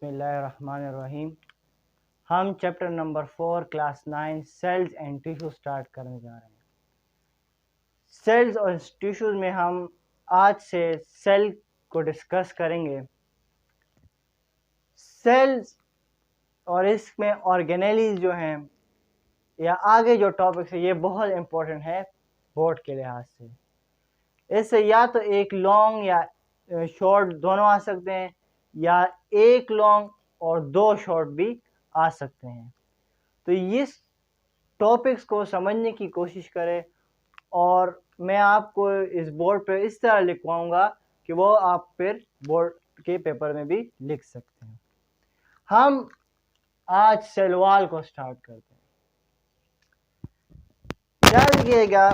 बिस्मिल्लाहिर्रहमानिर्रहीम। हम chapter number 4 class 9 cells and tissue start करने जा रहे हैं। सेल्स और टिश्यूज में हम आज से सेल को डिस्कस करेंगे। सेल्स और इसमें ऑर्गेनेलीज जो हैं या आगे जो टॉपिक्स है ये बहुत इम्पोर्टेंट है बोर्ड के लिहाज से। इससे या तो एक लॉन्ग या शॉर्ट दोनों आ सकते हैं या एक लॉन्ग और दो शॉर्ट भी आ सकते हैं। तो इस टॉपिक्स को समझने की कोशिश करें और मैं आपको इस बोर्ड पर इस तरह लिखवाऊंगा कि वो आप फिर बोर्ड के पेपर में भी लिख सकते हैं। हम आज सेल वॉल को स्टार्ट करते हैं। याद रखिएगा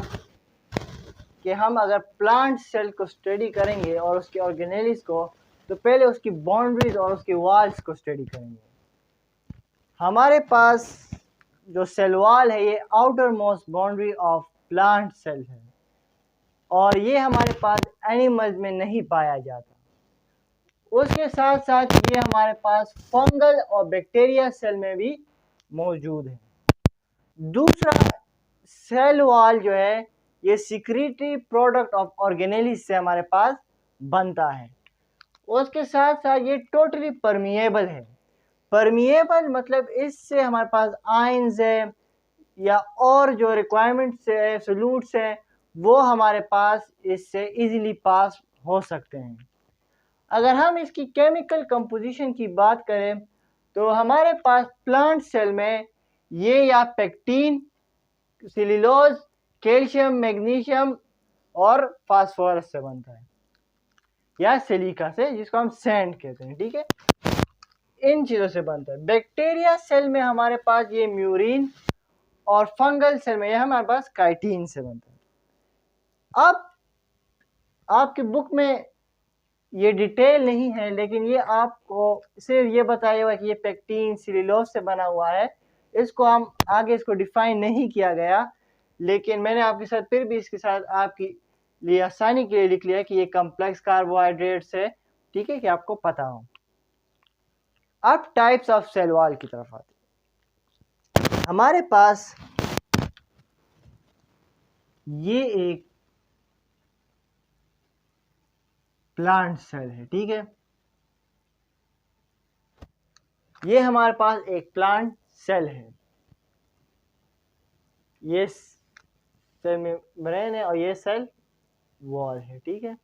कि हम अगर प्लांट सेल को स्टडी करेंगे और उसके ऑर्गेनेलिस को, तो पहले उसकी बाउंड्रीज और उसके वॉल्स को स्टडी करेंगे। हमारे पास जो सेल वॉल है ये outermost boundary of plant cell है और ये हमारे पास एनिमल्स में नहीं पाया जाता। उसके साथ साथ ये हमारे पास फंगल और बैक्टीरिया सेल में भी मौजूद है। दूसरा, सेल वॉल जो है ये सिक्रीटरी प्रोडक्ट ऑफ ऑर्गेनेलिस से हमारे पास बनता है। उसके साथ साथ ये टोटली परमिएबल है। परमिएबल मतलब इससे हमारे पास आयंस है या और जो रिक्वायरमेंट्स है, सोल्यूट्स हैं, वो हमारे पास इससे इजीली पास हो सकते हैं। अगर हम इसकी केमिकल कंपोजिशन की बात करें तो हमारे पास प्लांट सेल में ये या पेक्टिन, सेल्यूलोज, कैल्शियम, मैग्नीशियम और फास्फोरस से बनता है या सिलिका से, जिसको हम सैंड कहते हैं। ठीक है, इन चीज़ों से बनता है। बैक्टीरिया सेल में हमारे पास ये म्यूरिन और फंगल सेल में ये हमारे पास काइटिन से बनता है। अब आपकी बुक में ये डिटेल नहीं है, लेकिन ये आपको सिर्फ ये बताया हुआ कि ये पेक्टिन सेल्यूलोज से बना हुआ है। इसको हम आगे इसको डिफाइन नहीं किया गया, लेकिन मैंने आपके साथ फिर भी इसके साथ आपकी लिए आसानी के लिए लिख लिया कि ये कम्प्लेक्स कार्बोहाइड्रेट्स है। ठीक है, कि आपको पता हो। अब टाइप्स ऑफ सेल वॉल की तरफ आते हैं। हमारे पास ये एक प्लांट सेल है। ठीक है, ये हमारे पास एक प्लांट सेल है। ये सेल मेम्ब्रेन है और ये सेल वॉल है। ठीक है,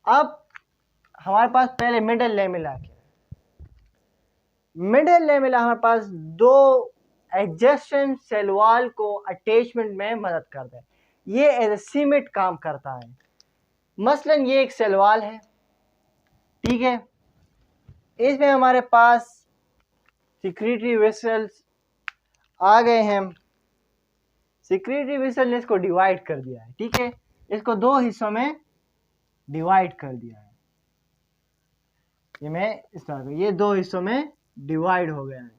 अब हमारे पास पहले मिडल लेमिला क्या है। मिडल लेमिला हमारे पास दो एडजेसेंट सेल वॉल को अटैचमेंट में मदद करता है। ये एज ए सीमेंट काम करता है। मसलन ये एक सेल वॉल है। ठीक है, इसमें हमारे पास सिक्रीटरी वेसल्स आ गए हैं। सिक्रीटरी वेसल ने इसको डिवाइड कर दिया है। ठीक है, इसको दो हिस्सों में डिवाइड कर दिया है। ये मैं इस तरह ये दो हिस्सों में डिवाइड हो गया है।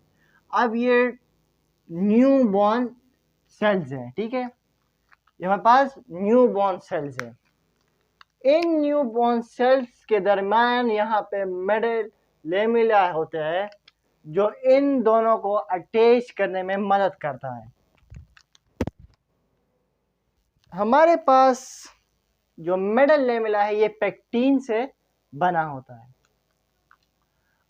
अब ये न्यू बॉर्न सेल्स हैं। ठीक है, ये हमारे पास न्यू बॉर्न सेल्स है। इन न्यू बॉर्न सेल्स के दरम्यान यहाँ पे मिडल लेमिला होते हैं जो इन दोनों को अटैच करने में मदद करता है। हमारे पास जो मिडल लेमिला है ये पेक्टिन से बना होता है।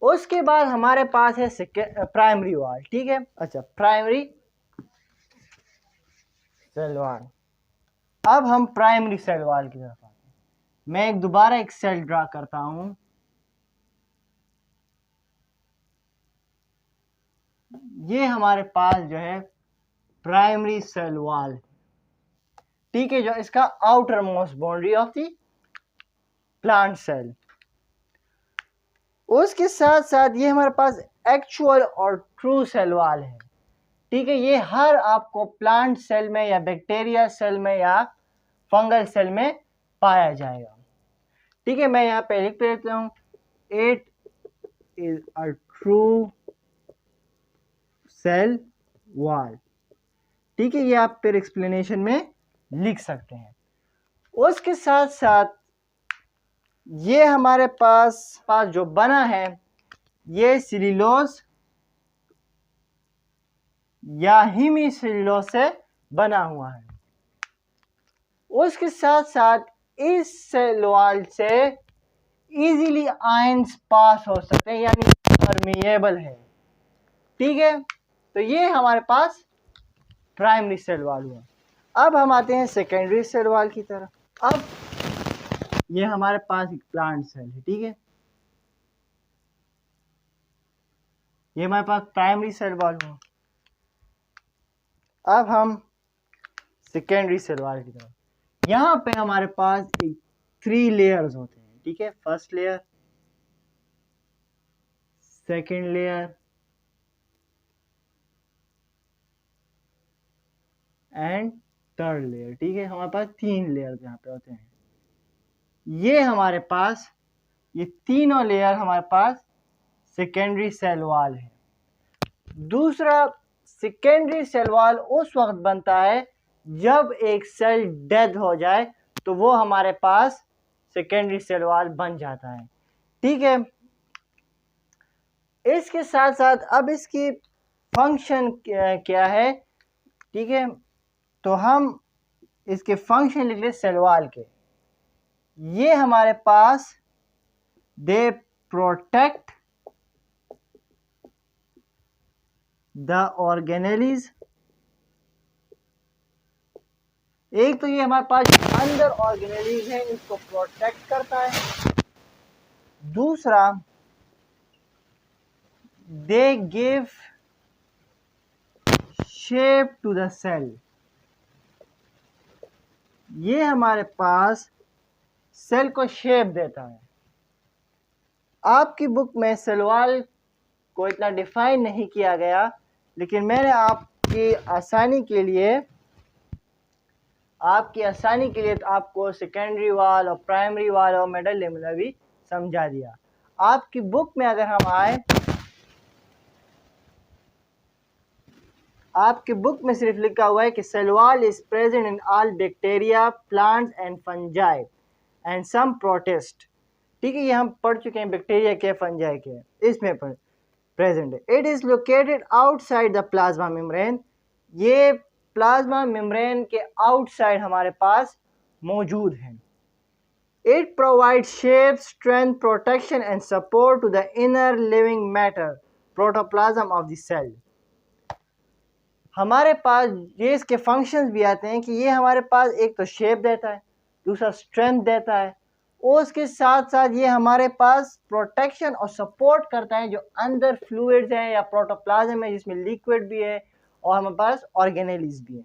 उसके बाद हमारे पास है प्राइमरी वॉल। ठीक है, अच्छा, प्राइमरी सेल वॉल। अब हम प्राइमरी सेल वॉल की तरफ आते हैं। मैं दोबारा एक सेल ड्रा करता हूं। ये हमारे पास जो है प्राइमरी सेल वॉल। ठीक है, जो इसका outermost boundary of the plant cell. उसके साथ साथ ये हमारे पास एक्चुअल और ट्रू सेल वॉल है। ठीक है, ये हर आपको प्लांट सेल में या बैक्टीरिया सेल में या फंगल सेल में पाया जाएगा। ठीक है, मैं यहाँ पे लिख देता हूँ, it is a true cell wall. ठीक है, ये आप फिर एक्सप्लेनेशन में लिख सकते हैं। उसके साथ साथ ये हमारे पास जो बना है ये सेल्यूलोज या हेमीसेल्यूलोज से बना हुआ है। उसके साथ साथ इस सेल वॉल से इजीली आयंस पास हो सकते हैं, यानी परमिएबल है। ठीक है, तो ये हमारे पास प्राइमरी सेल वॉल हुआ। अब हम आते हैं सेकेंडरी सेल वॉल की तरफ। अब ये हमारे पास एक प्लांट सेल है, ठीक है, ये हमारे पास प्राइमरी सेल वॉल हुआ। अब हम सेकेंडरी सेल वॉल की तरफ। यहाँ पे हमारे पास एक 3 लेयर्स होते हैं, ठीक है, first layer, second layer and third layer. ठीक है, हमारे पास 3 लेयर यहाँ पे होते हैं। ये हमारे पास ये तीनों लेयर हमारे पास सेकेंडरी सेल वॉल है। दूसरा, सेकेंडरी सेल वॉल उस वक्त बनता है जब एक सेल डेड हो जाए तो वो हमारे पास सेकेंडरी सेल वॉल बन जाता है। ठीक है, इसके साथ साथ अब इसकी फंक्शन क्या है, ठीक है, तो हम इसके फंक्शन लिख ले सेल वॉल के। ये हमारे पास दे प्रोटेक्ट द ऑर्गेनेलीज। एक तो ये हमारे पास अंदर ऑर्गेनेलीज है, इसको प्रोटेक्ट करता है। दूसरा, they give shape to the cell. ये हमारे पास सेल को शेप देता है। आपकी बुक में सेल वॉल को इतना डिफाइन नहीं किया गया, लेकिन मैंने आपकी आसानी के लिए आपको सेकेंडरी वॉल और प्राइमरी वॉल और मिडल लेमिनर भी समझा दिया। आपकी बुक में अगर हम आए, आपकी बुक में सिर्फ लिखा हुआ है कि cell wall is present in all bacteria, plants and fungi and some protist. ठीक है, ये हम पढ़ चुके हैं, बैक्टीरिया के, फंजाई के, इसमें प्रेजेंट है। It is located outside the plasma membrane. ये प्लाज्मा मेम्ब्रेन के आउटसाइड हमारे पास मौजूद है। It provide shape, strength, protection and support to the inner living matter protoplasm of the cell. हमारे पास ये इसके फंक्शंस भी आते हैं कि ये हमारे पास एक तो शेप देता है, दूसरा स्ट्रेंथ देता है, और उसके साथ साथ ये हमारे पास प्रोटेक्शन और सपोर्ट करता है जो अंदर फ्लूइड्स हैं या प्रोटोप्लाज्म है जिसमें लिक्विड भी है, और हमारे पास ऑर्गेनेलीज भी है।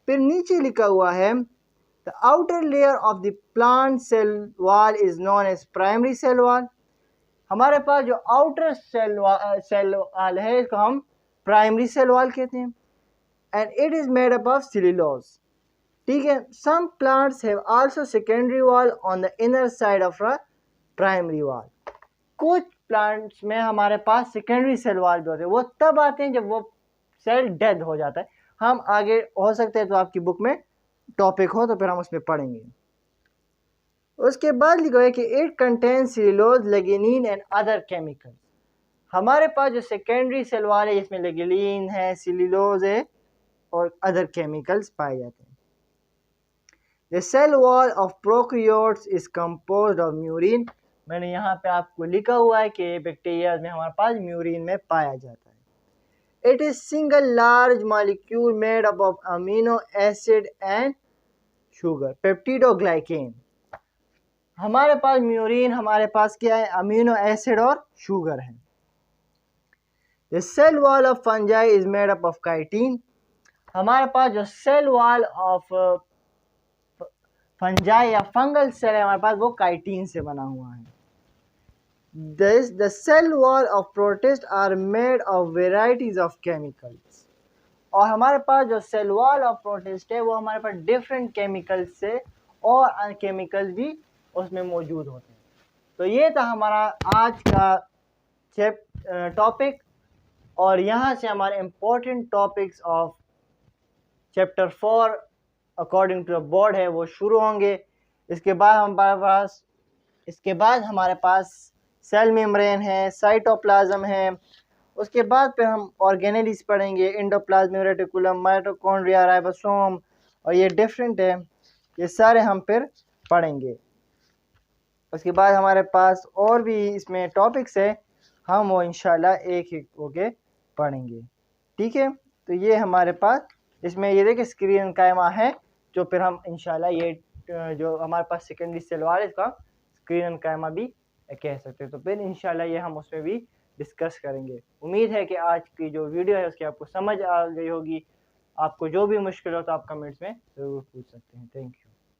फिर नीचे लिखा हुआ है the outer layer of the plant cell wall is known as primary cell wall. हमारे पास जो आउटर सेल वॉल है इसको हम प्राइमरी सेल वॉल कहते हैं, and it is made up of cellulose. ठीक है, some plants have also secondary wall on the inner side of a primary wall. कुछ प्लांट्स में हमारे पास सेकेंडरी सेल वॉल भी होते हैं, वो तब आते हैं जब वो सेल डेड हो जाता है। हम आगे हो सकते हैं तो आपकी बुक में टॉपिक हो तो फिर हम उसमें पढ़ेंगे। उसके बाद लिखा है कि it contains cellulose, lignin and other chemicals. हमारे पास जो सेकेंडरी सेल वॉल है इसमें लिग्निन है, सेल्यूलोज है और अदर केमिकल्स पाए जाते हैं। The cell wall of prokaryotes is composed of murein. मैंने यहाँ पे आपको लिखा हुआ है कि बैक्टीरिया में हमारे पास म्यूरिन में पाया जाता है। It is single large molecule made up of amino acid and sugar, peptidoglycan. हमारे पास म्यूरिन, हमारे पास क्या है, अमीनो एसिड और शुगर है। The cell wall of fungi is made up of chitin. हमारे पास जो सेल वॉल ऑफ फंजाई या फंगल सेल है हमारे पास वो काइटिन से बना हुआ है। The cell wall of protists are made of varieties of chemicals। और हमारे पास जो सेल वॉल ऑफ प्रोटिस्ट है वो हमारे पास डिफरेंट केमिकल्स से और केमिकल्स भी उसमें मौजूद होते हैं। तो ये था हमारा आज का टॉपिक, और यहाँ से हमारे important topics of chapter 4 according to the board है वो शुरू होंगे। इसके बाद हमारे पास इसके बाद हमारे पास सेल मेम्ब्रेन है, साइटोप्लाज्म है। उसके बाद फिर हम ऑर्गेनेलिस पढ़ेंगे, एंडोप्लाज्मिक रेटिकुलम, माइटोकॉन्ड्रिया, राइबोसोम, और ये डिफरेंट है, ये सारे हम फिर पढ़ेंगे। उसके बाद हमारे पास और भी इसमें टॉपिक्स है, हम वो इंशाल्लाह एक एक होके पढ़ेंगे। ठीक है, तो ये हमारे पास इसमें ये देखिए स्क्रीन कायमा है, जो फिर हम इंशाल्लाह ये जो हमारे पास सेकेंडरी सेल वाल है इसका स्क्रीन कायमा भी कह सकते हैं। तो फिर इंशाल्लाह ये हम उसमें भी डिस्कस करेंगे। उम्मीद है कि आज की जो वीडियो है उसकी आपको समझ आ गई होगी। आपको जो भी मुश्किल हो तो आप कमेंट्स में ज़रूर पूछ सकते हैं। Thank you.